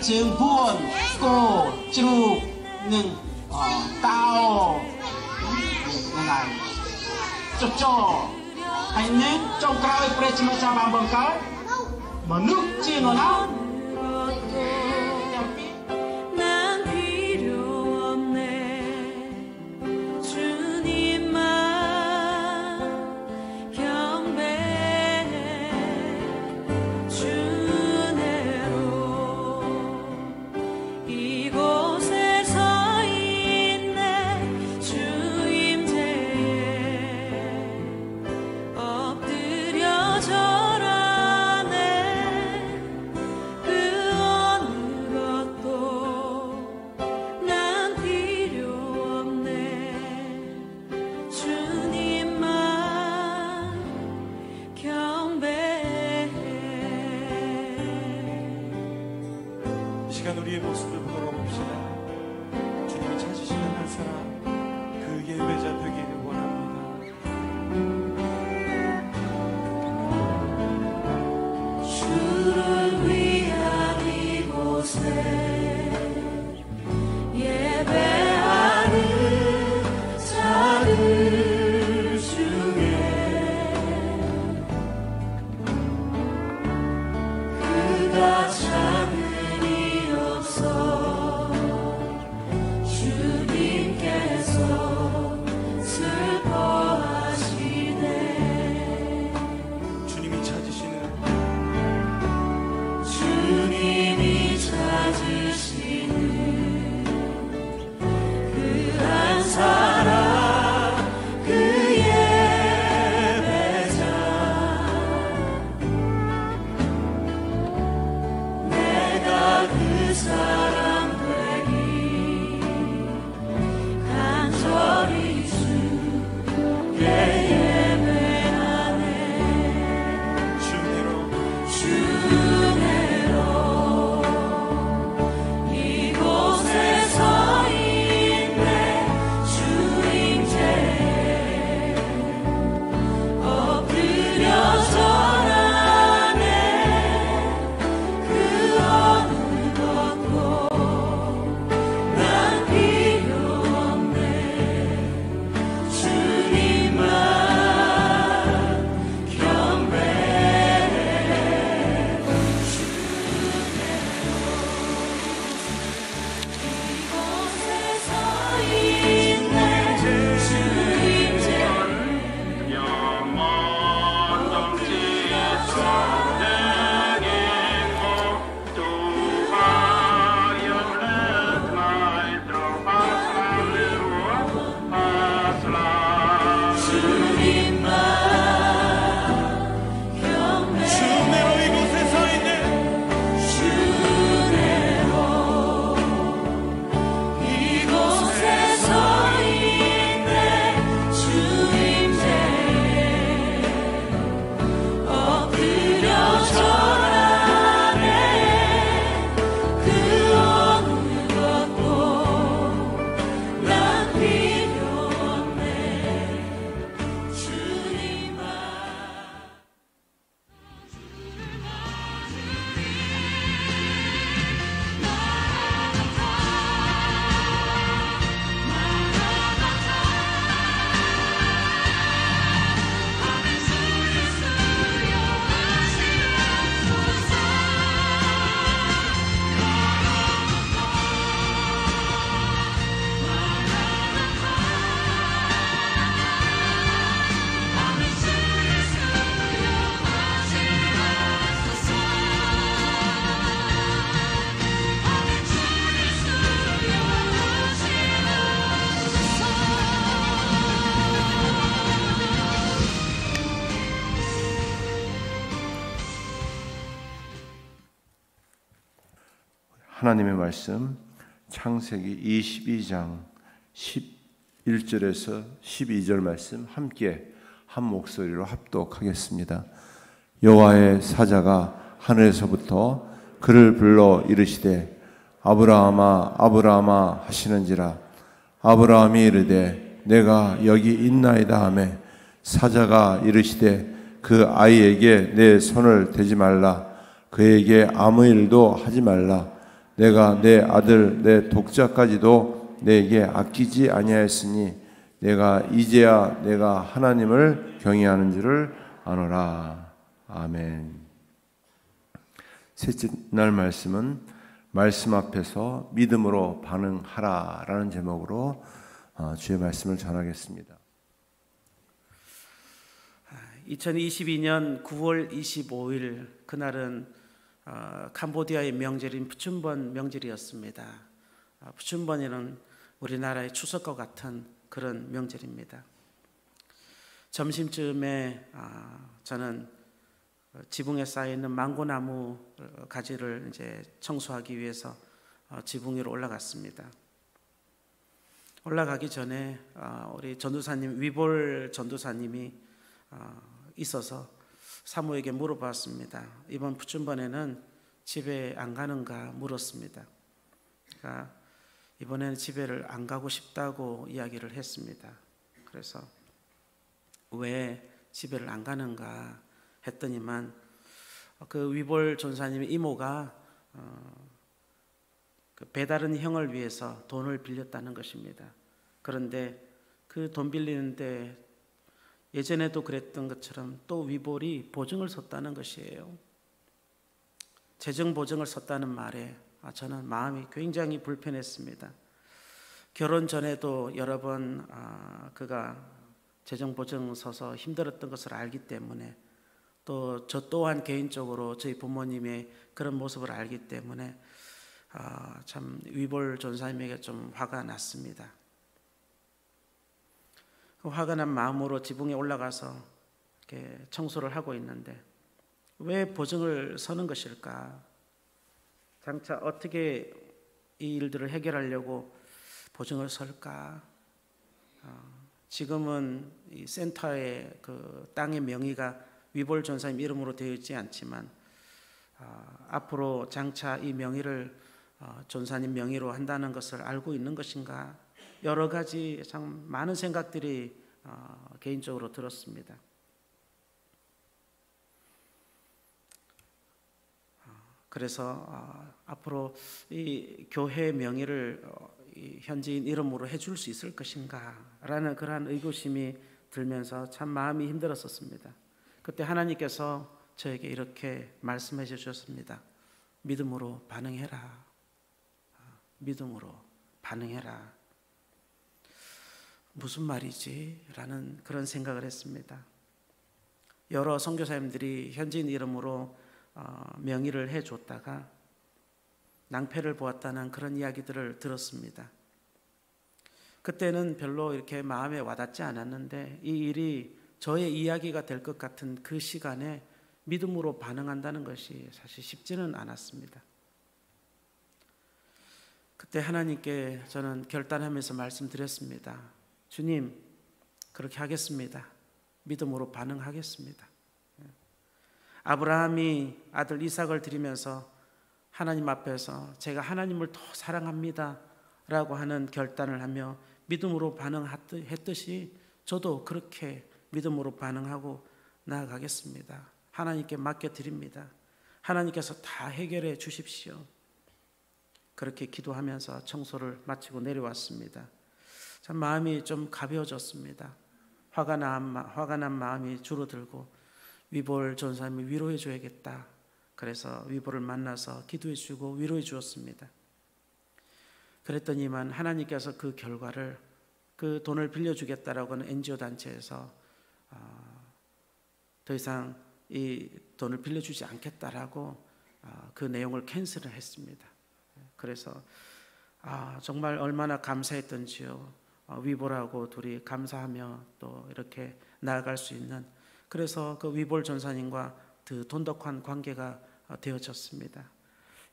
chừng buồn cô chru nhưng tao như này cho hay nên trong cái pressure cha bằng bằng cái mà nước chi nó nào 우리의 모습을 돌아봅시다. 주님이 찾으시는 한 사람, 그 예배자 되기를 원합니다. 주를 위한 이곳에 예배하는 자들 중에 그가 참 주님께서 슬퍼하시네. 주님이 찾으시는 그 한 사람 그 예배자 내가 그 사람 되기 간절히 주께 예배하네. 주내로 이곳에 서 있네. 주임제에 엎드려 절하네. 그 어느 것도 난 필요 없네. 주님만 경배해. 이곳에 서 있네. 주임제 주내로 이곳에 서 있는 이곳에 서 있네. 주임제에 엎드려 절하네. 그 어느 것도 난 필요 없네. 주님만 하나님의 말씀 창세기 22장 11절에서 12절 말씀 함께 한 목소리로 합독하겠습니다. 여호와의 사자가 하늘에서부터 그를 불러 이르시되 아브라함아 아브라함아 하시는지라. 아브라함이 이르되 내가 여기 있나이다 하매 사자가 이르시되 그 아이에게 내 손을 대지 말라. 그에게 아무 일도 하지 말라. 내가 내 아들 내 독자까지도 내게 아끼지 아니하였으니 내가 이제야 내가 하나님을 경외하는 줄을 아노라. 아멘. 셋째 날 말씀은 말씀 앞에서 믿음으로 반응하라 라는 제목으로 주의 말씀을 전하겠습니다. 2022년 9월 25일 그날은 캄보디아의 명절인 푸춘번 명절이었습니다. 푸춘번에는 우리나라의 추석과 같은 그런 명절입니다. 점심쯤에 저는 지붕에 쌓여 있는 망고나무 가지를 이제 청소하기 위해서 지붕 위로 올라갔습니다. 올라가기 전에 우리 전도사님 위볼 전도사님이 있어서 사모에게 물어봤습니다. 이번 푸춘번에는 집에 안 가는가 물었습니다. 그러니까 이번에는 집에를 안 가고 싶다고 이야기를 했습니다. 그래서 왜 집에를 안 가는가 했더니만 그 위볼 전사님의 이모가 그 배다른 형을 위해서 돈을 빌렸다는 것입니다. 그런데 그 돈 빌리는데 예전에도 그랬던 것처럼 또 위볼이 보증을 섰다는 것이에요. 재정 보증을 섰다는 말에 저는 마음이 굉장히 불편했습니다. 결혼 전에도 여러 번 그가 재정 보증 서서 힘들었던 것을 알기 때문에 또 저 또한 개인적으로 저희 부모님의 그런 모습을 알기 때문에 참 위볼 전사님에게 좀 화가 났습니다. 그 화가 난 마음으로 지붕에 올라가서 이렇게 청소를 하고 있는데 왜 보증을 서는 것일까? 장차 어떻게 이 일들을 해결하려고 보증을 설까? 지금은 이 센터의 그 땅의 명의가 위볼 전사님 이름으로 되어 있지 않지만 앞으로 장차 이 명의를 전사님 명의로 한다는 것을 알고 있는 것인가? 여러 가지 참 많은 생각들이 개인적으로 들었습니다. 그래서 앞으로 이 교회 명의를 이 현지인 이름으로 해줄 수 있을 것인가 라는 그러한 의구심이 들면서 참 마음이 힘들었었습니다. 그때 하나님께서 저에게 이렇게 말씀해 주셨습니다. 믿음으로 반응해라. 믿음으로 반응해라. 무슨 말이지? 라는 그런 생각을 했습니다. 여러 선교사님들이 현지인 이름으로 명의를 해줬다가 낭패를 보았다는 그런 이야기들을 들었습니다. 그때는 별로 이렇게 마음에 와닿지 않았는데 이 일이 저의 이야기가 될 것 같은 그 시간에 믿음으로 반응한다는 것이 사실 쉽지는 않았습니다. 그때 하나님께 저는 결단하면서 말씀드렸습니다. 주님, 그렇게 하겠습니다. 믿음으로 반응하겠습니다. 아브라함이 아들 이삭을 드리면서 하나님 앞에서 제가 하나님을 더 사랑합니다 라고 하는 결단을 하며 믿음으로 반응했듯이 저도 그렇게 믿음으로 반응하고 나아가겠습니다. 하나님께 맡겨드립니다. 하나님께서 다 해결해 주십시오. 그렇게 기도하면서 청소를 마치고 내려왔습니다. 참 마음이 좀 가벼워졌습니다. 화가 난 마음이 줄어들고 위볼 전사님이 위로해 줘야겠다. 그래서 위볼을 만나서 기도해 주고 위로해 주었습니다. 그랬더니만 하나님께서 그 결과를 그 돈을 빌려주겠다라고 하는 NGO 단체에서 더 이상 이 돈을 빌려주지 않겠다라고 그 내용을 캔슬을 했습니다. 그래서 정말 얼마나 감사했던지요. 위볼하고 둘이 감사하며 또 이렇게 나아갈 수 있는 그래서 그 위볼 전사님과 그 돈독한 관계가 되어졌습니다.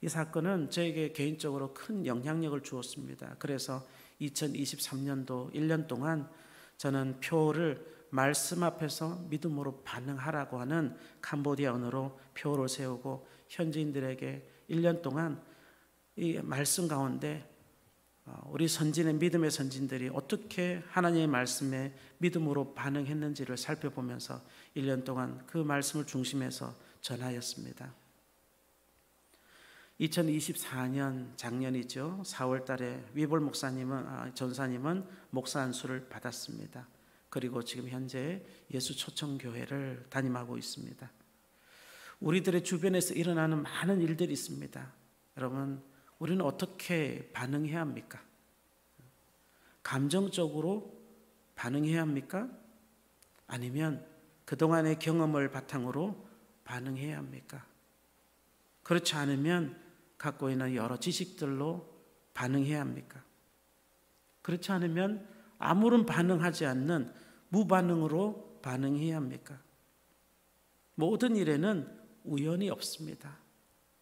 이 사건은 저에게 개인적으로 큰 영향력을 주었습니다. 그래서 2023년도 1년 동안 저는 표를 말씀 앞에서 믿음으로 반응하라고 하는 캄보디아어로 표를 세우고 현지인들에게 1년 동안 이 말씀 가운데 우리 선진의 믿음의 선진들이 어떻게 하나님의 말씀에 믿음으로 반응했는지를 살펴보면서 1년 동안 그 말씀을 중심에서 전하였습니다. 2024년 작년이죠. 4월 달에 위볼 전사님은 목사 안수를 받았습니다. 그리고 지금 현재 예수 초청교회를 담임하고 있습니다. 우리들의 주변에서 일어나는 많은 일들이 있습니다. 여러분, 우리는 어떻게 반응해야 합니까? 감정적으로 반응해야 합니까? 아니면 그동안의 경험을 바탕으로 반응해야 합니까? 그렇지 않으면 갖고 있는 여러 지식들로 반응해야 합니까? 그렇지 않으면 아무런 반응하지 않는 무반응으로 반응해야 합니까? 모든 일에는 우연이 없습니다.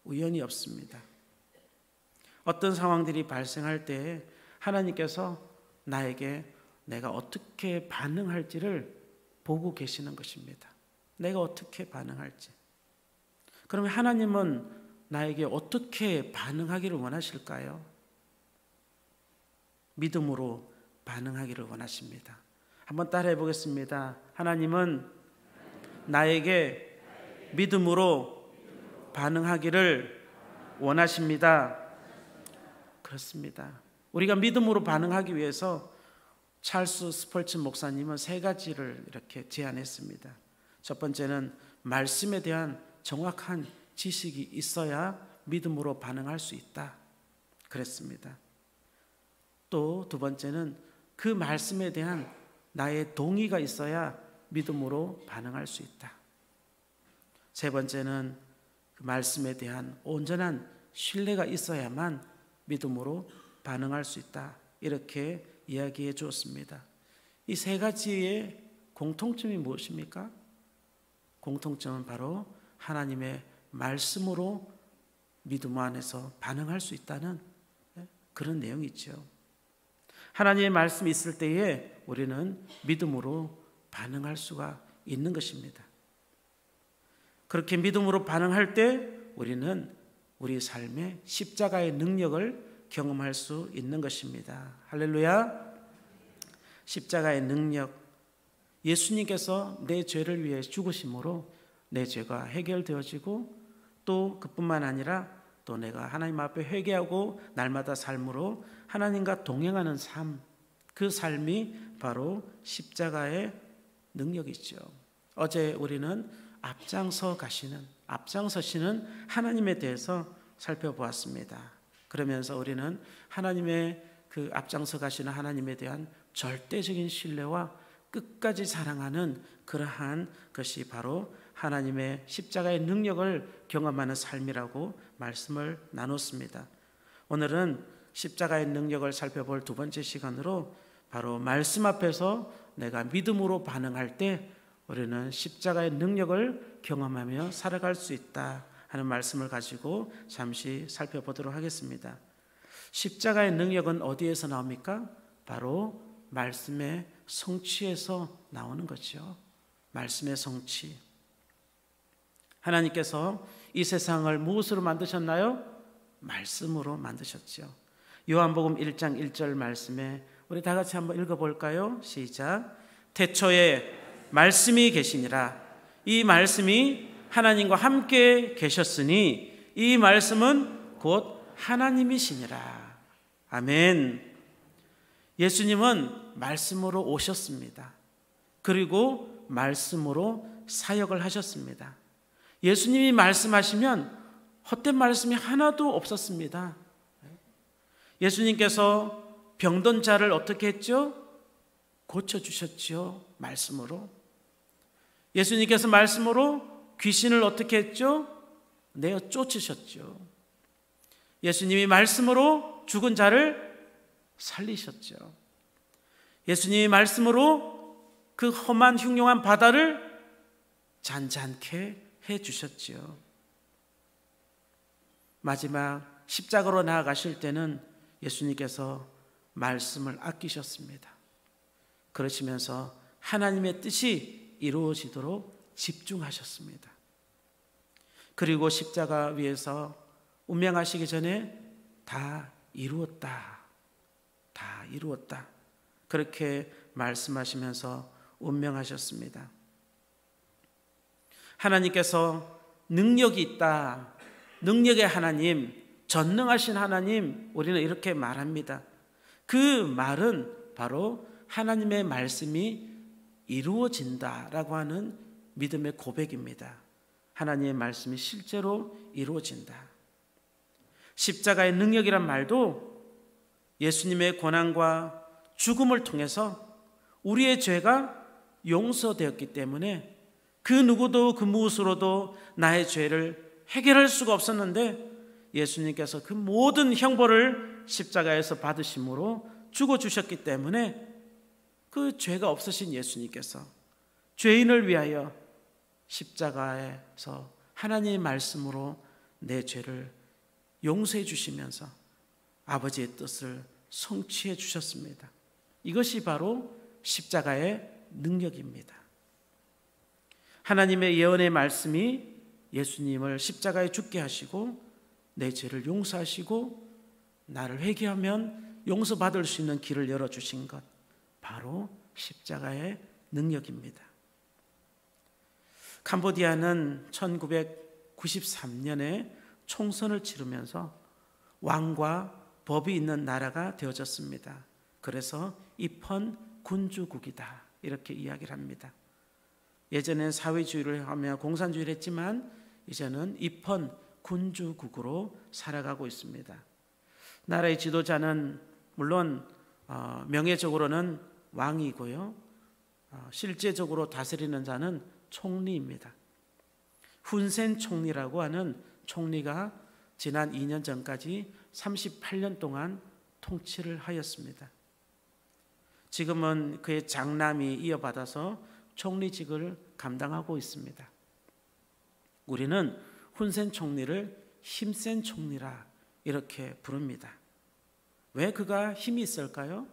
우연이 없습니다. 어떤 상황들이 발생할 때 하나님께서 나에게 내가 어떻게 반응할지를 보고 계시는 것입니다. 내가 어떻게 반응할지. 그러면 하나님은 나에게 어떻게 반응하기를 원하실까요? 믿음으로 반응하기를 원하십니다. 한번 따라해 보겠습니다. 하나님은 나에게 믿음으로 반응하기를 원하십니다. 그렇습니다. 우리가 믿음으로 반응하기 위해서 찰스 스펄튼 목사님은 세 가지를 이렇게 제안했습니다. 첫 번째는 말씀에 대한 정확한 지식이 있어야 믿음으로 반응할 수 있다 그랬습니다. 또 두 번째는 그 말씀에 대한 나의 동의가 있어야 믿음으로 반응할 수 있다. 세 번째는 그 말씀에 대한 온전한 신뢰가 있어야만 믿음으로 반응할 수 있다. 이렇게 이야기해 주었습니다. 이 세 가지의 공통점이 무엇입니까? 공통점은 바로 하나님의 말씀으로 믿음 안에서 반응할 수 있다는 그런 내용이죠. 하나님의 말씀이 있을 때에 우리는 믿음으로 반응할 수가 있는 것입니다. 그렇게 믿음으로 반응할 때 우리는 우리 삶의 십자가의 능력을 경험할 수 있는 것입니다. 할렐루야. 십자가의 능력, 예수님께서 내 죄를 위해 죽으심으로 내 죄가 해결되어지고 또 그뿐만 아니라 또 내가 하나님 앞에 회개하고 날마다 삶으로 하나님과 동행하는 삶, 그 삶이 바로 십자가의 능력이죠. 어제 우리는 앞장서시는 하나님에 대해서 살펴보았습니다. 그러면서 우리는 하나님의 그 앞장서 가시는 하나님에 대한 절대적인 신뢰와 끝까지 사랑하는 그러한 것이 바로 하나님의 십자가의 능력을 경험하는 삶이라고 말씀을 나눴습니다. 오늘은 십자가의 능력을 살펴볼 두 번째 시간으로 바로 말씀 앞에서 내가 믿음으로 반응할 때 우리는 십자가의 능력을 경험하며 살아갈 수 있다 하는 말씀을 가지고 잠시 살펴보도록 하겠습니다. 십자가의 능력은 어디에서 나옵니까? 바로 말씀의 성취에서 나오는 거죠. 말씀의 성취. 하나님께서 이 세상을 무엇으로 만드셨나요? 말씀으로 만드셨죠. 요한복음 1장 1절 말씀에 우리 다 같이 한번 읽어볼까요? 시작. 태초에 말씀이 계시니라. 이 말씀이 하나님과 함께 계셨으니 이 말씀은 곧 하나님이시니라. 아멘. 예수님은 말씀으로 오셨습니다. 그리고 말씀으로 사역을 하셨습니다. 예수님이 말씀하시면 헛된 말씀이 하나도 없었습니다. 예수님께서 병든 자를 어떻게 했죠? 고쳐주셨죠. 말씀으로. 예수님께서 말씀으로 귀신을 어떻게 했죠? 내어 쫓으셨죠. 예수님이 말씀으로 죽은 자를 살리셨죠. 예수님이 말씀으로 그 험한 흉흉한 바다를 잔잔케 해주셨죠. 마지막 십자가로 나아가실 때는 예수님께서 말씀을 아끼셨습니다. 그러시면서 하나님의 뜻이 이루어지도록 집중하셨습니다. 그리고 십자가 위에서 운명하시기 전에 다 이루었다. 다 이루었다. 그렇게 말씀하시면서 운명하셨습니다. 하나님께서 능력이 있다. 능력의 하나님, 전능하신 하나님, 우리는 이렇게 말합니다. 그 말은 바로 하나님의 말씀이 이루어진다라고 하는 믿음의 고백입니다. 하나님의 말씀이 실제로 이루어진다. 십자가의 능력이란 말도 예수님의 고난과 죽음을 통해서 우리의 죄가 용서되었기 때문에 그 누구도 그 무엇으로도 나의 죄를 해결할 수가 없었는데 예수님께서 그 모든 형벌을 십자가에서 받으심으로 죽어주셨기 때문에 그 죄가 없으신 예수님께서 죄인을 위하여 십자가에서 하나님의 말씀으로 내 죄를 용서해 주시면서 아버지의 뜻을 성취해 주셨습니다. 이것이 바로 십자가의 능력입니다. 하나님의 예언의 말씀이 예수님을 십자가에 죽게 하시고 내 죄를 용서하시고 나를 회개하면 용서받을 수 있는 길을 열어주신 것, 바로 십자가의 능력입니다. 캄보디아는 1993년에 총선을 치르면서 왕과 법이 있는 나라가 되어졌습니다. 그래서 입헌 군주국이다 이렇게 이야기를 합니다. 예전엔 사회주의를 하며 공산주의를 했지만 이제는 입헌 군주국으로 살아가고 있습니다. 나라의 지도자는 물론 명예적으로는 왕이고요, 실제적으로 다스리는 자는 총리입니다. 훈센 총리라고 하는 총리가 지난 2년 전까지 38년 동안 통치를 하였습니다. 지금은 그의 장남이 이어받아서 총리직을 감당하고 있습니다. 우리는 훈센 총리를 힘센 총리라 이렇게 부릅니다. 왜 그가 힘이 있을까요?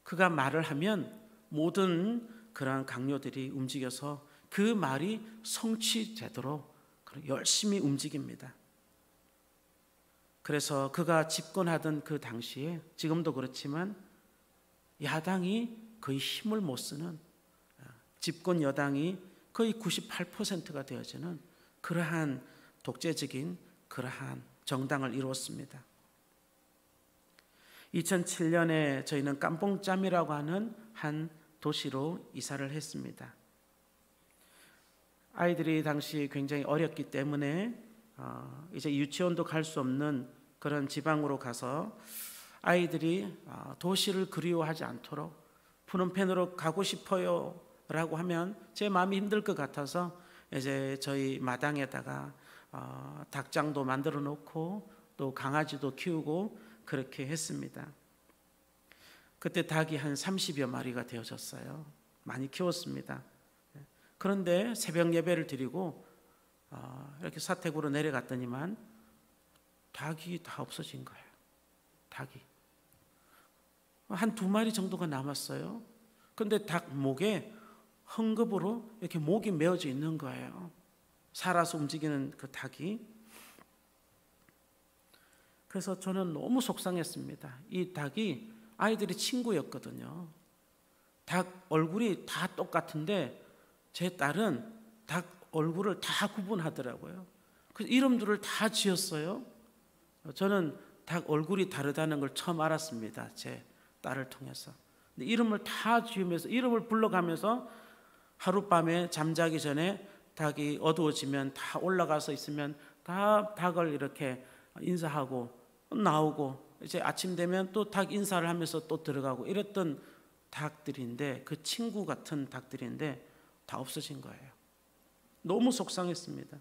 그가 말을 하면 모든 그러한 강요들이 움직여서 그 말이 성취되도록 열심히 움직입니다. 그래서 그가 집권하던 그 당시에, 지금도 그렇지만 야당이 거의 힘을 못 쓰는, 집권 여당이 거의 98%가 되어지는 그러한 독재적인 그러한 정당을 이루었습니다. 2007년에 저희는 깜뽕짬이라고 하는 한 도시로 이사를 했습니다. 아이들이 당시 굉장히 어렸기 때문에 이제 유치원도 갈 수 없는 그런 지방으로 가서 아이들이 도시를 그리워하지 않도록 프놈펜으로 가고 싶어요 라고 하면 제 마음이 힘들 것 같아서 이제 저희 마당에다가 닭장도 만들어 놓고 또 강아지도 키우고 그렇게 했습니다. 그때 닭이 한 30여 마리가 되어졌어요. 많이 키웠습니다. 그런데 새벽 예배를 드리고 이렇게 사택으로 내려갔더니만 닭이 다 없어진 거예요. 닭이 한 2마리 정도가 남았어요. 그런데 닭 목에 헝겊으로 이렇게 목이 메어져 있는 거예요. 살아서 움직이는 그 닭이. 그래서 저는 너무 속상했습니다. 이 닭이 아이들의 친구였거든요. 닭 얼굴이 다 똑같은데 제 딸은 닭 얼굴을 다 구분하더라고요. 그래서 이름들을 다 지었어요. 저는 닭 얼굴이 다르다는 걸 처음 알았습니다. 제 딸을 통해서. 근데 이름을 다 지으면서, 이름을 불러가면서 하룻밤에 잠자기 전에 닭이 어두워지면 다 올라가서 있으면 다 닭을 이렇게 인사하고 나오고, 이제 아침 되면 또 닭 인사를 하면서 또 들어가고 이랬던 닭들인데, 그 친구 같은 닭들인데 다 없어진 거예요. 너무 속상했습니다.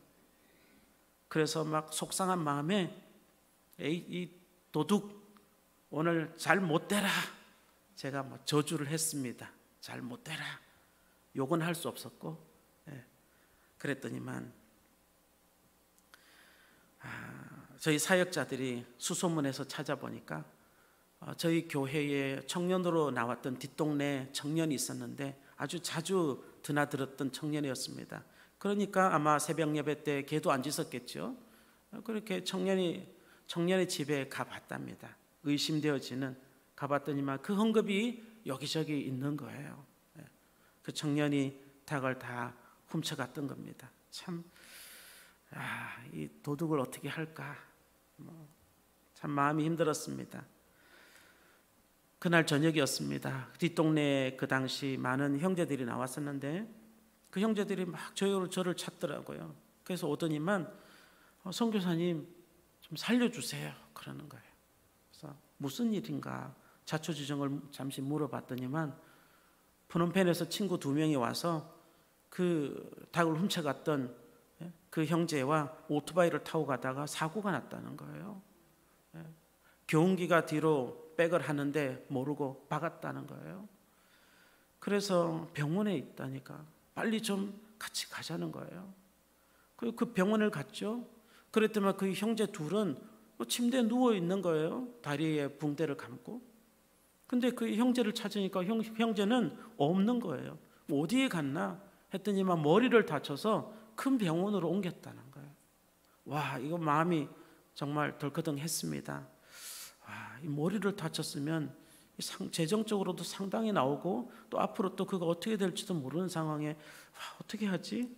그래서 막 속상한 마음에 이 도둑 오늘 잘 못 되라, 제가 막 저주를 했습니다. 잘 못 되라. 욕은 할 수 없었고, 그랬더니만 저희 사역자들이 수소문해서 찾아보니까 저희 교회에 청년으로 나왔던 뒷동네 청년이 있었는데 아주 자주 드나들었던 청년이었습니다. 그러니까 아마 새벽 예배 때 걔도 안 짖었겠죠. 그렇게 청년의 집에 가봤답니다. 의심되어지는, 가봤더니만 그 헝겊이 여기저기 있는 거예요. 그 청년이 닭을 다 훔쳐갔던 겁니다. 참, 이 도둑을 어떻게 할까? 참 마음이 힘들었습니다. 그날 저녁이었습니다. 뒷동네에 그 당시 많은 형제들이 나왔었는데 그 형제들이 막 저를 찾더라고요. 그래서 오더니만 선교사님 좀 살려주세요 그러는 거예요. 그래서 무슨 일인가 자초지종을 잠시 물어봤더니만 프놈펜에서 친구 2명이 와서 그 닭을 훔쳐갔던 그 형제와 오토바이를 타고 가다가 사고가 났다는 거예요. 교훈기가 뒤로 백을 하는데 모르고 박았다는 거예요. 그래서 병원에 있다니까 빨리 좀 같이 가자는 거예요. 그 병원을 갔죠. 그랬더니 그 형제 둘은 침대에 누워 있는 거예요. 다리에 붕대를 감고. 근데 그 형제를 찾으니까 형제는 없는 거예요. 어디에 갔나 했더니만 머리를 다쳐서 큰 병원으로 옮겼다는 거예요. 와, 이거 마음이 정말 덜커덩했습니다. 와, 이 머리를 다쳤으면 재정적으로도 상당히 나오고 또 앞으로 또 그거 어떻게 될지도 모르는 상황에 어떻게 하지?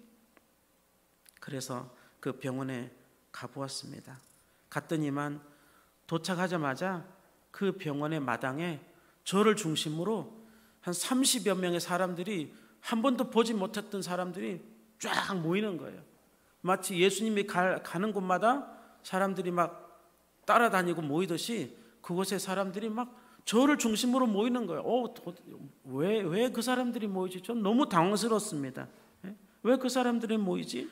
그래서 그 병원에 가보았습니다. 갔더니만 도착하자마자 그 병원의 마당에 저를 중심으로 한 30여 명의 사람들이 한 번도 보지 못했던 사람들이 쫙 모이는 거예요. 마치 예수님이 가는 곳마다 사람들이 막 따라다니고 모이듯이 그곳에 사람들이 막 저를 중심으로 모이는 거예요. 왜 그 사람들이 모이지? 전 너무 당황스럽습니다. 왜 그 사람들이 모이지?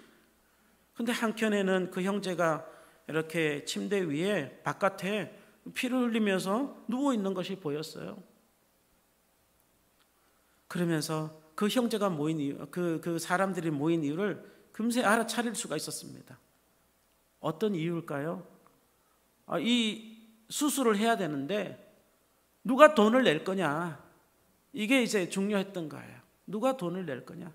근데 한켠에는 그 형제가 이렇게 침대 위에 바깥에 피를 흘리면서 누워 있는 것이 보였어요. 그러면서 그 형제가 모인 이유, 그 사람들이 모인 이유를 금세 알아차릴 수가 있었습니다. 어떤 이유일까요? 이 수술을 해야 되는데 누가 돈을 낼 거냐? 이게 이제 중요했던 거예요. 누가 돈을 낼 거냐?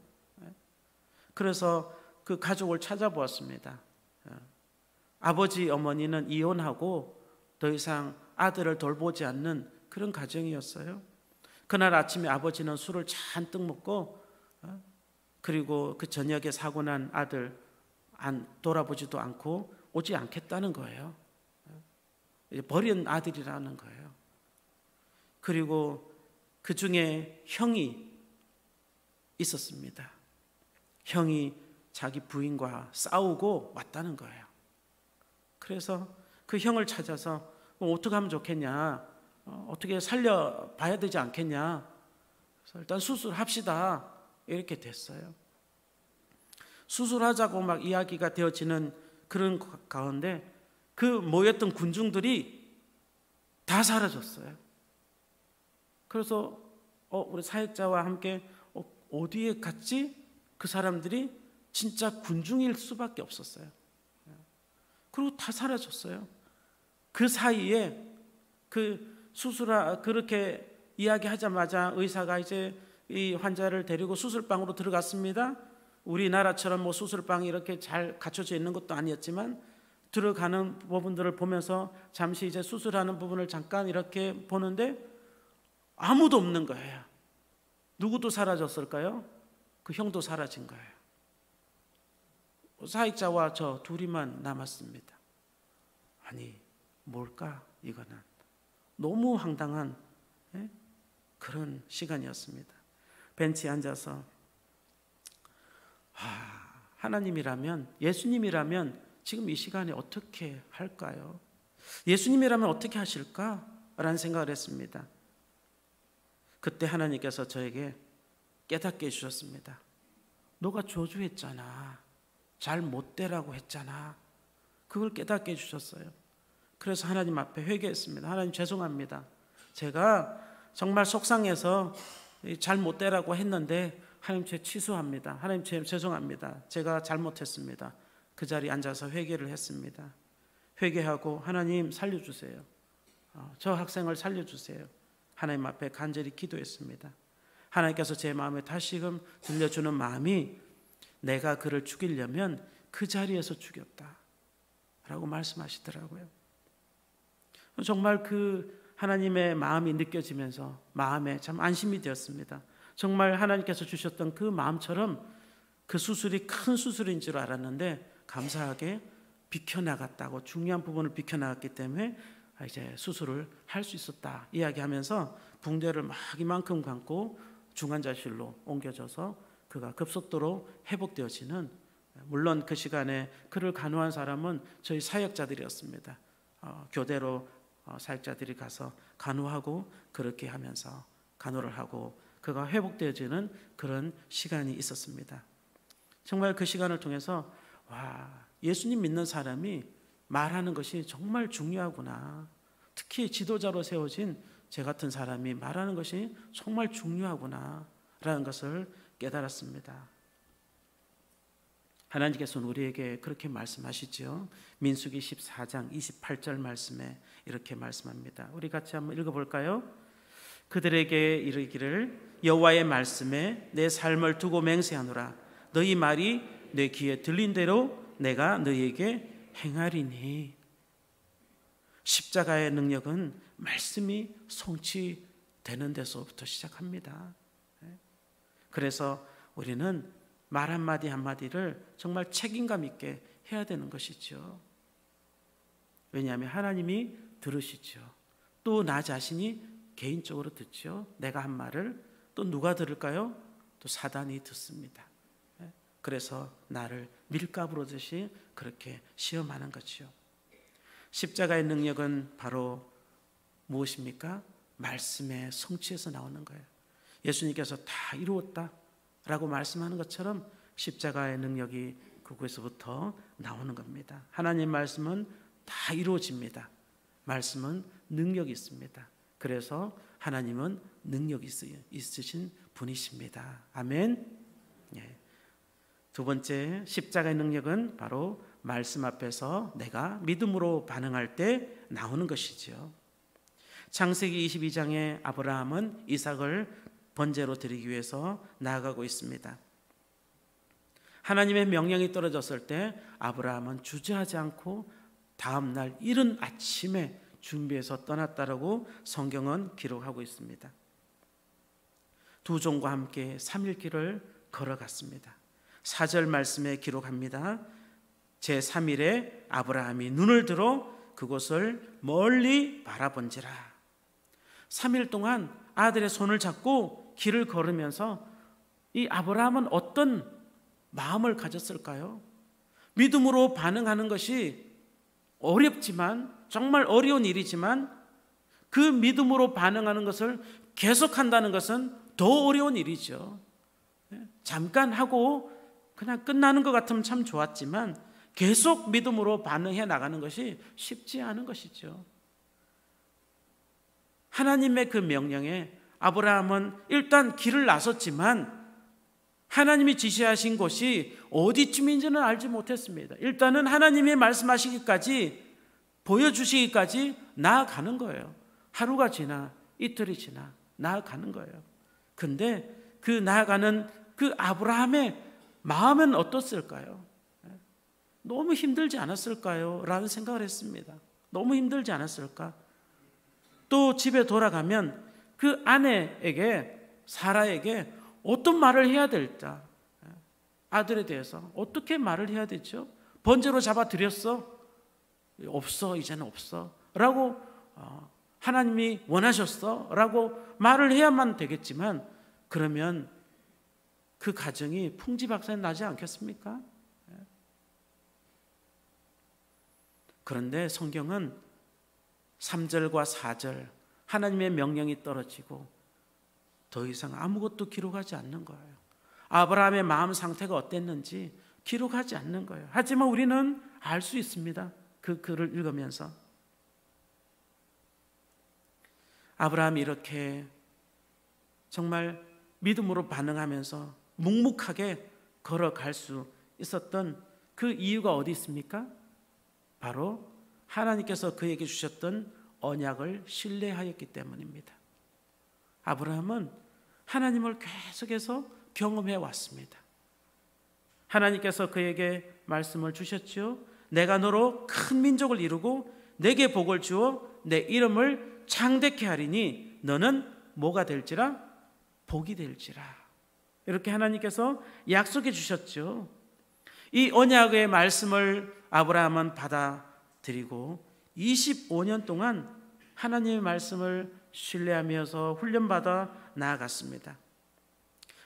그래서 그 가족을 찾아보았습니다. 아버지, 어머니는 이혼하고 더 이상 아들을 돌보지 않는 그런 가정이었어요. 그날 아침에 아버지는 술을 잔뜩 먹고 그리고 그 저녁에 사고 난 아들 돌아보지도 않고 오지 않겠다는 거예요. 버린 아들이라는 거예요. 그리고 그 중에 형이 있었습니다. 형이 자기 부인과 싸우고 왔다는 거예요. 그래서 그 형을 찾아서 어떻게 하면 좋겠냐, 어떻게 살려봐야 되지 않겠냐, 그래서 일단 수술합시다 이렇게 됐어요. 수술하자고 막 이야기가 되어지는 그런 가운데 그 모였던 군중들이 다 사라졌어요. 그래서 우리 사역자와 함께 어디에 갔지? 그 사람들이 진짜 군중일 수밖에 없었어요. 그리고 다 사라졌어요. 그 사이에 그 그렇게 이야기하자마자 의사가 이제 이 환자를 데리고 수술방으로 들어갔습니다. 우리나라처럼 뭐 수술방이 이렇게 잘 갖춰져 있는 것도 아니었지만 들어가는 부분들을 보면서 잠시 이제 수술하는 부분을 잠깐 이렇게 보는데 아무도 없는 거예요. 누구도 사라졌을까요? 그 형도 사라진 거예요. 사역자와 저 둘이만 남았습니다. 아니 뭘까 이거는 너무 황당한 그런 시간이었습니다. 벤치에 앉아서 하나님이라면, 예수님이라면 지금 이 시간에 어떻게 할까요? 예수님이라면 어떻게 하실까라는 생각을 했습니다. 그때 하나님께서 저에게 깨닫게 해주셨습니다. 너가 저주했잖아. 잘 못 되라고 했잖아. 그걸 깨닫게 해주셨어요. 그래서 하나님 앞에 회개했습니다. 하나님 죄송합니다. 제가 정말 속상해서 잘 못 되라고 했는데 하나님 죄 취소합니다. 하나님 죄송합니다. 제가 잘못했습니다. 그 자리에 앉아서 회개를 했습니다. 회개하고 하나님 살려주세요. 저 학생을 살려주세요. 하나님 앞에 간절히 기도했습니다. 하나님께서 제 마음에 다시금 들려주는 마음이 내가 그를 죽이려면 그 자리에서 죽였다 라고 말씀하시더라고요. 정말 그 하나님의 마음이 느껴지면서 마음에 참 안심이 되었습니다. 정말 하나님께서 주셨던 그 마음처럼 그 수술이 큰 수술인 줄 알았는데 감사하게 비켜나갔다고, 중요한 부분을 비켜나갔기 때문에 이제 수술을 할 수 있었다 이야기하면서 붕대를 막 이만큼 감고 중환자실로 옮겨져서 그가 급속도로 회복되어지는, 물론 그 시간에 그를 간호한 사람은 저희 사역자들이었습니다. 교대로 사역자들이 가서 간호하고 그렇게 하면서 간호를 하고 그가 회복되어지는 그런 시간이 있었습니다. 정말 그 시간을 통해서 와, 예수님 믿는 사람이 말하는 것이 정말 중요하구나. 특히 지도자로 세워진 제 같은 사람이 말하는 것이 정말 중요하구나 라는 것을 깨달았습니다. 하나님께서는 우리에게 그렇게 말씀하시죠. 민수기 14장 28절 말씀에 이렇게 말씀합니다. 우리 같이 한번 읽어볼까요? 그들에게 이르기를 여호와의 말씀에 내 삶을 두고 맹세하노라. 너희 말이 내 귀에 들린 대로 내가 너희에게 행하리니. 십자가의 능력은 말씀이 성취되는 데서부터 시작합니다. 그래서 우리는 말 한마디 한마디를 정말 책임감 있게 해야 되는 것이죠. 왜냐하면 하나님이 들으시죠. 또 나 자신이 개인적으로 듣죠. 내가 한 말을 또 누가 들을까요? 또 사단이 듣습니다. 그래서 나를 밀가부로 듯이 그렇게 시험하는 거죠. 십자가의 능력은 바로 무엇입니까? 말씀의 성취에서 나오는 거예요. 예수님께서 다 이루었다 라고 말씀하는 것처럼 십자가의 능력이 그곳에서부터 나오는 겁니다. 하나님 말씀은 다 이루어집니다. 말씀은 능력이 있습니다. 그래서 하나님은 능력이 있으신 분이십니다. 아멘. 예. 두 번째, 십자가의 능력은 바로 말씀 앞에서 내가 믿음으로 반응할 때 나오는 것이죠. 창세기 22장에 아브라함은 이삭을 번제로 드리기 위해서 나아가고 있습니다. 하나님의 명령이 떨어졌을 때 아브라함은 주저하지 않고 다음 날 이른 아침에 준비해서 떠났다라고 성경은 기록하고 있습니다. 두 종과 함께 3일 길을 걸어갔습니다. 4절 말씀에 기록합니다. 제3일에 아브라함이 눈을 들어 그곳을 멀리 바라본지라. 3일 동안 아들의 손을 잡고 길을 걸으면서 이 아브라함은 어떤 마음을 가졌을까요? 믿음으로 반응하는 것이 어렵지만, 정말 어려운 일이지만 그 믿음으로 반응하는 것을 계속한다는 것은 더 어려운 일이죠. 잠깐 하고 그냥 끝나는 것 같으면 참 좋았지만 계속 믿음으로 반응해 나가는 것이 쉽지 않은 것이죠. 하나님의 그 명령에 아브라함은 일단 길을 나섰지만 하나님이 지시하신 곳이 어디쯤인지는 알지 못했습니다. 일단은 하나님이 말씀하시기까지, 보여주시기까지 나아가는 거예요. 하루가 지나 이틀이 지나 나아가는 거예요. 근데 그 나아가는 그 아브라함의 마음은 어떻을까요? 너무 힘들지 않았을까요? 라는 생각을 했습니다. 너무 힘들지 않았을까? 또 집에 돌아가면 그 아내에게, 사라에게 어떤 말을 해야 될까? 아들에 대해서 어떻게 말을 해야 되죠? 번제로 잡아드렸어? 없어, 이제는 없어 라고 하나님이 원하셨어? 라고 말을 해야만 되겠지만, 그러면 그 가정이 풍지박산이 나지 않겠습니까? 그런데 성경은 3절과 4절 하나님의 명령이 떨어지고 더 이상 아무것도 기록하지 않는 거예요. 아브라함의 마음 상태가 어땠는지 기록하지 않는 거예요. 하지만 우리는 알 수 있습니다. 그 글을 읽으면서 아브라함이 이렇게 정말 믿음으로 반응하면서 묵묵하게 걸어갈 수 있었던 그 이유가 어디 있습니까? 바로 하나님께서 그에게 주셨던 언약을 신뢰하였기 때문입니다. 아브라함은 하나님을 계속해서 경험해 왔습니다. 하나님께서 그에게 말씀을 주셨죠. 내가 너로 큰 민족을 이루고 내게 복을 주어 내 이름을 창대케 하리니 너는 뭐가 될지라? 복이 될지라. 이렇게 하나님께서 약속해 주셨죠. 이 언약의 말씀을 아브라함은 받아들이고 25년 동안 하나님의 말씀을 신뢰하면서 훈련받아 나아갔습니다.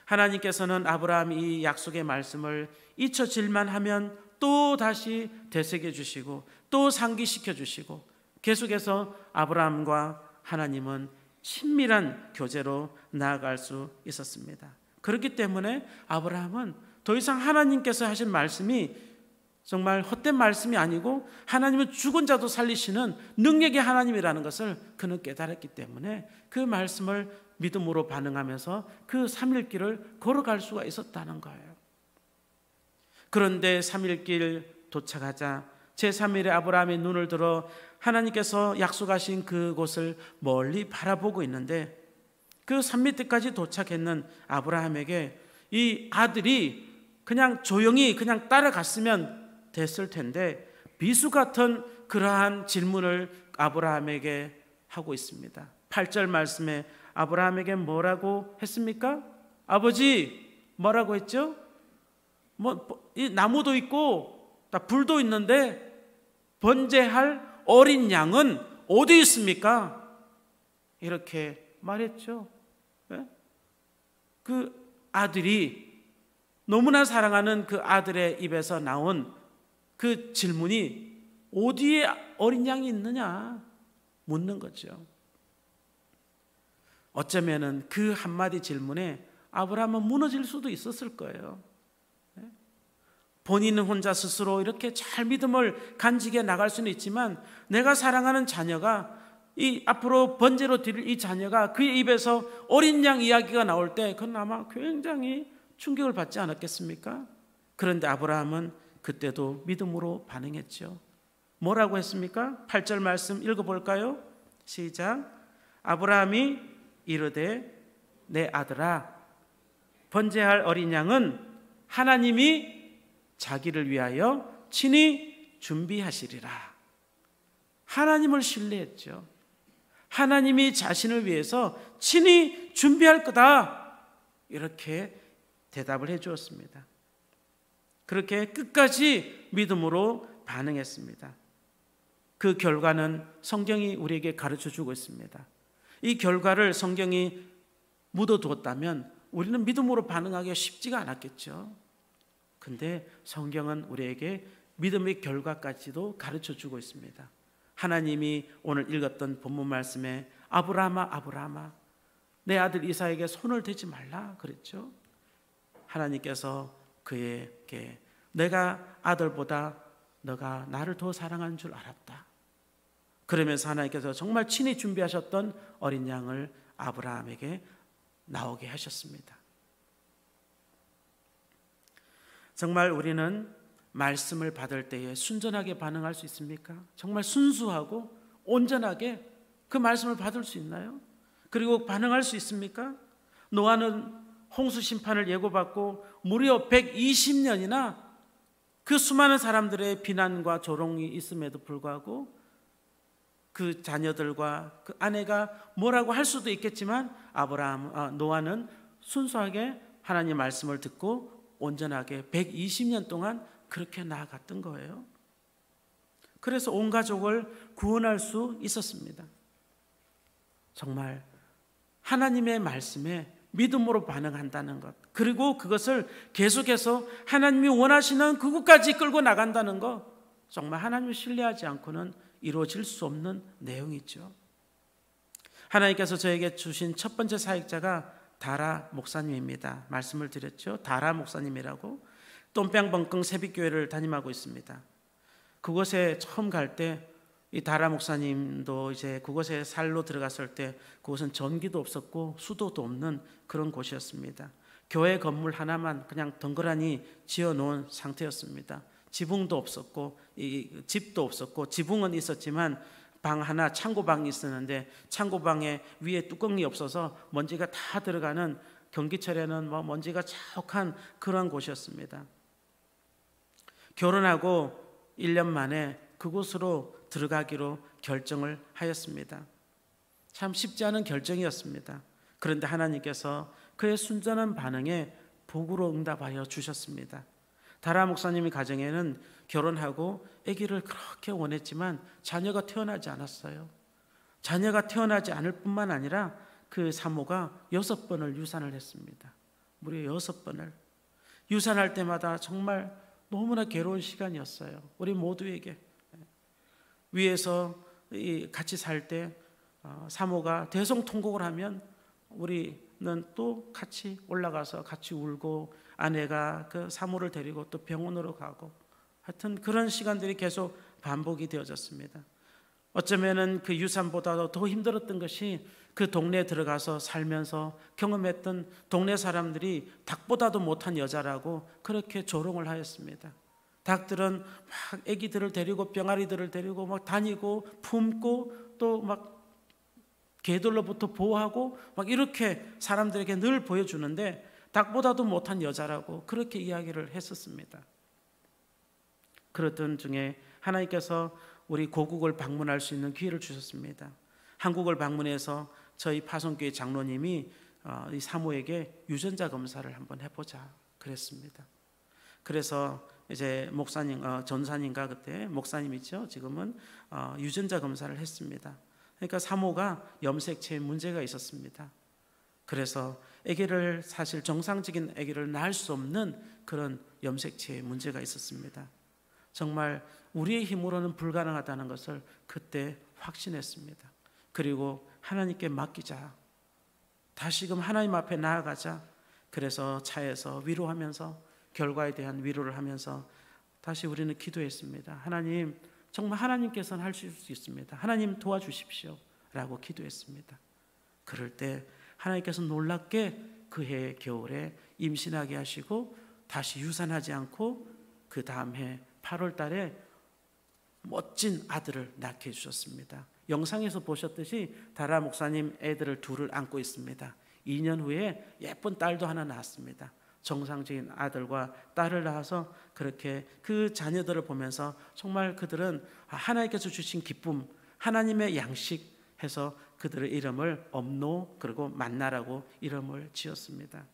하나님께서는 아브라함이 이 약속의 말씀을 잊혀질만 하면 또 다시 되새겨 주시고 또 상기시켜 주시고 계속해서 아브라함과 하나님은 친밀한 교제로 나아갈 수 있었습니다. 그렇기 때문에 아브라함은 더 이상 하나님께서 하신 말씀이 정말 헛된 말씀이 아니고 하나님은 죽은 자도 살리시는 능력의 하나님이라는 것을 그는 깨달았기 때문에 그 말씀을 믿음으로 반응하면서 그 3일길을 걸어갈 수가 있었다는 거예요. 그런데 3일길 도착하자 제3일에 아브라함이 눈을 들어 하나님께서 약속하신 그곳을 멀리 바라보고 있는데 그 산밑에까지 도착했는 아브라함에게 이 아들이 그냥 조용히 그냥 따라갔으면 됐을 텐데 비수 같은 그러한 질문을 아브라함에게 하고 있습니다. 8절 말씀에 아브라함에게 뭐라고 했습니까? 아버지 뭐라고 했죠? 이 나무도 있고 불도 있는데 번제할 어린 양은 어디 있습니까? 이렇게 말했죠. 그 아들이 너무나 사랑하는 그 아들의 입에서 나온 그 질문이 어디에 어린 양이 있느냐 묻는 거죠. 어쩌면은 그 한마디 질문에 아브라함은 무너질 수도 있었을 거예요. 본인은 혼자 스스로 이렇게 잘 믿음을 간직해 나갈 수는 있지만 내가 사랑하는 자녀가 이 앞으로 번제로 드릴 이 자녀가 그의 입에서 어린 양 이야기가 나올 때 그건 아마 굉장히 충격을 받지 않았겠습니까? 그런데 아브라함은 그때도 믿음으로 반응했죠. 뭐라고 했습니까? 8절 말씀 읽어볼까요? 시작. 아브라함이 이르되 내 아들아 번제할 어린 양은 하나님이 자기를 위하여 친히 준비하시리라. 하나님을 신뢰했죠. 하나님이 자신을 위해서 친히 준비할 거다 이렇게 대답을 해 주었습니다. 그렇게 끝까지 믿음으로 반응했습니다. 그 결과는 성경이 우리에게 가르쳐 주고 있습니다. 이 결과를 성경이 묻어두었다면 우리는 믿음으로 반응하기가 쉽지가 않았겠죠. 근데 성경은 우리에게 믿음의 결과까지도 가르쳐 주고 있습니다. 하나님이 오늘 읽었던 본문 말씀에 아브라함아 아브라함아 내 아들 이삭에게 손을 대지 말라 그랬죠. 하나님께서 그에게 내가 아들보다 너가 나를 더 사랑하는 줄 알았다. 그러면서 하나님께서 정말 친히 준비하셨던 어린 양을 아브라함에게 나오게 하셨습니다. 정말 우리는 말씀을 받을 때에 순전하게 반응할 수 있습니까? 정말 순수하고 온전하게 그 말씀을 받을 수 있나요? 그리고 반응할 수 있습니까? 노아는 홍수 심판을 예고받고 무려 120년이나 그 수많은 사람들의 비난과 조롱이 있음에도 불구하고 그 자녀들과 그 아내가 뭐라고 할 수도 있겠지만 노아는 순수하게 하나님의 말씀을 듣고 온전하게 120년 동안 그렇게 나아갔던 거예요. 그래서 온 가족을 구원할 수 있었습니다. 정말 하나님의 말씀에 믿음으로 반응한다는 것, 그리고 그것을 계속해서 하나님이 원하시는 그곳까지 끌고 나간다는 것, 정말 하나님을 신뢰하지 않고는 이루어질 수 없는 내용이죠. 하나님께서 저에게 주신 첫 번째 사역자가 다라 목사님입니다. 말씀을 드렸죠. 다라 목사님이라고 똠병벙끙 세빛교회를 담임하고 있습니다. 그곳에 처음 갈 때 이 다라 목사님도 이제 그곳에 살로 들어갔을 때 그곳은 전기도 없었고 수도도 없는 그런 곳이었습니다. 교회 건물 하나만 그냥 덩그러니 지어 놓은 상태였습니다. 지붕도 없었고 집도 없었고 지붕은 있었지만 방 하나 창고방이 있었는데 창고방에 위에 뚜껑이 없어서 먼지가 다 들어가는 경기철에는 먼지가 자욱한 그런 곳이었습니다. 결혼하고 1년 만에 그곳으로 들어가기로 결정을 하였습니다. 참 쉽지 않은 결정이었습니다. 그런데 하나님께서 그의 순전한 반응에 복으로 응답하여 주셨습니다. 다라 목사님의 가정에는 결혼하고 아기를 그렇게 원했지만 자녀가 태어나지 않았어요. 자녀가 태어나지 않을 뿐만 아니라 그 사모가 6번을 유산을 했습니다. 무려 6번을. 유산할 때마다 정말 너무나 괴로운 시간이었어요. 우리 모두에게. 위에서 같이 살 때 사모가 대성통곡을 하면 우리는 또 같이 올라가서 같이 울고, 아내가 그 사모를 데리고 또 병원으로 가고, 하여튼 그런 시간들이 계속 반복이 되어졌습니다. 어쩌면은 그 유산보다도 더 힘들었던 것이 그 동네에 들어가서 살면서 경험했던 동네 사람들이 닭보다도 못한 여자라고 그렇게 조롱을 하였습니다. 닭들은 막 아기들을 데리고 병아리들을 데리고 막 다니고 품고 또 막 개들로부터 보호하고 막 이렇게 사람들에게 늘 보여주는데 닭보다도 못한 여자라고 그렇게 이야기를 했었습니다. 그러던 중에 하나님께서 우리 고국을 방문할 수 있는 기회를 주셨습니다. 한국을 방문해서 저희 파송교회 장로님이 이 사모에게 유전자 검사를 한번 해보자 그랬습니다. 그래서 이제 목사님, 전사님과 그때 목사님이죠. 지금은 유전자 검사를 했습니다. 그러니까 사모가 염색체에 문제가 있었습니다. 그래서 아기를, 사실 정상적인 아기를 낳을 수 없는 그런 염색체에 문제가 있었습니다. 정말 우리의 힘으로는 불가능하다는 것을 그때 확신했습니다. 그리고 하나님께 맡기자, 다시금 하나님 앞에 나아가자. 그래서 차에서 위로하면서, 결과에 대한 위로를 하면서 다시 우리는 기도했습니다. 하나님, 정말 하나님께서는 하실 수 있습니다. 하나님 도와주십시오 라고 기도했습니다. 그럴 때 하나님께서 놀랍게 그 해 겨울에 임신하게 하시고 다시 유산하지 않고 그 다음 해 8월 달에 멋진 아들을 낳게 해주셨습니다. 영상에서 보셨듯이 다라 목사님 애들을 둘을 안고 있습니다. 2년 후에 예쁜 딸도 하나 낳았습니다. 정상적인 아들과 딸을 낳아서 그렇게 그 자녀들을 보면서 정말 그들은 하나님께서 주신 기쁨, 하나님의 양식 해서 그들의 이름을 엄노 그리고 만나라고 이름을 지었습니다.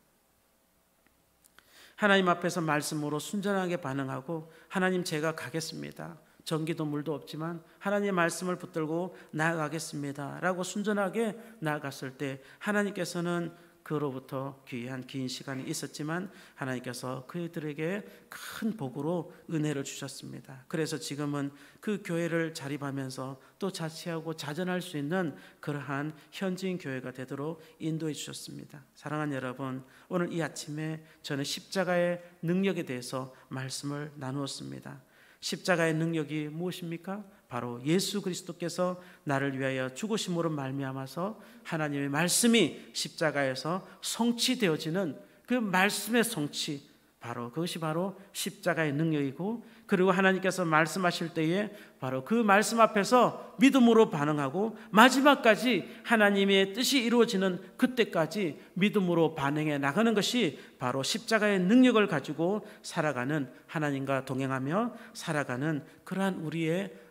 하나님 앞에서 말씀으로 순전하게 반응하고, 하나님 제가 가겠습니다. 전기도 물도 없지만 하나님의 말씀을 붙들고 나아가겠습니다 라고 순전하게 나아갔을 때 하나님께서는 그로부터 귀한 긴 시간이 있었지만 하나님께서 그들에게 큰 복으로 은혜를 주셨습니다. 그래서 지금은 그 교회를 자립하면서 또 자취하고 자전할 수 있는 그러한 현지인 교회가 되도록 인도해 주셨습니다. 사랑하는 여러분, 오늘 이 아침에 저는 십자가의 능력에 대해서 말씀을 나누었습니다. 십자가의 능력이 무엇입니까? 바로 예수 그리스도께서 나를 위하여 죽으심으로 말미암아서 하나님의 말씀이 십자가에서 성취되어지는 그 말씀의 성취, 바로 그것이 바로 십자가의 능력이고, 그리고 하나님께서 말씀하실 때에 바로 그 말씀 앞에서 믿음으로 반응하고 마지막까지 하나님의 뜻이 이루어지는 그때까지 믿음으로 반응해 나가는 것이 바로 십자가의 능력을 가지고 살아가는, 하나님과 동행하며 살아가는 그러한 우리의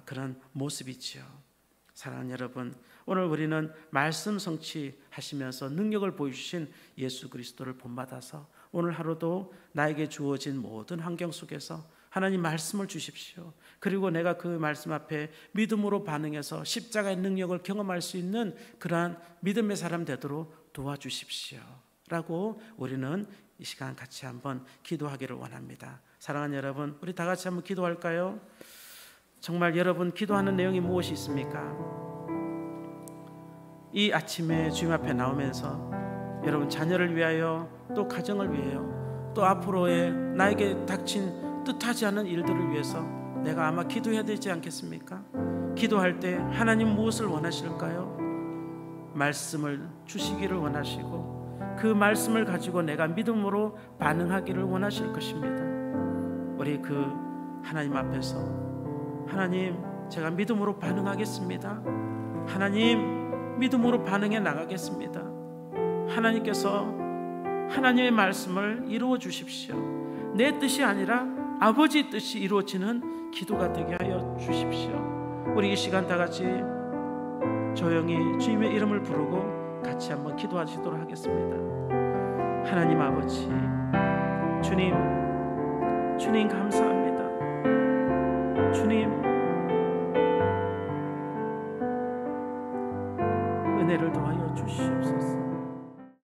그런 모습이지요. 사랑하는 여러분, 오늘 우리는 말씀 성취하시면서 능력을 보여주신 예수 그리스도를 본받아서 오늘 하루도 나에게 주어진 모든 환경 속에서 하나님 말씀을 주십시오. 그리고 내가 그 말씀 앞에 믿음으로 반응해서 십자가의 능력을 경험할 수 있는 그러한 믿음의 사람 되도록 도와주십시오 라고 우리는 이 시간 같이 한번 기도하기를 원합니다. 사랑하는 여러분, 우리 다 같이 한번 기도할까요? 정말 여러분 기도하는 내용이 무엇이 있습니까? 이 아침에 주님 앞에 나오면서 여러분 자녀를 위하여, 또 가정을 위하여, 또 앞으로의 나에게 닥친 뜻하지 않은 일들을 위해서 내가 아마 기도해야 되지 않겠습니까? 기도할 때 하나님 무엇을 원하실까요? 말씀을 주시기를 원하시고 그 말씀을 가지고 내가 믿음으로 반응하기를 원하실 것입니다. 우리 그 하나님 앞에서, 하나님 제가 믿음으로 반응하겠습니다. 하나님 믿음으로 반응해 나가겠습니다. 하나님께서 하나님의 말씀을 이루어 주십시오. 내 뜻이 아니라 아버지 뜻이 이루어지는 기도가 되게 하여 주십시오. 우리 이 시간 다 같이 조용히 주님의 이름을 부르고 같이 한번 기도하시도록 하겠습니다. 하나님 아버지, 주님 주님 감사합니다. 주님 은혜를 더하여 주시옵소서.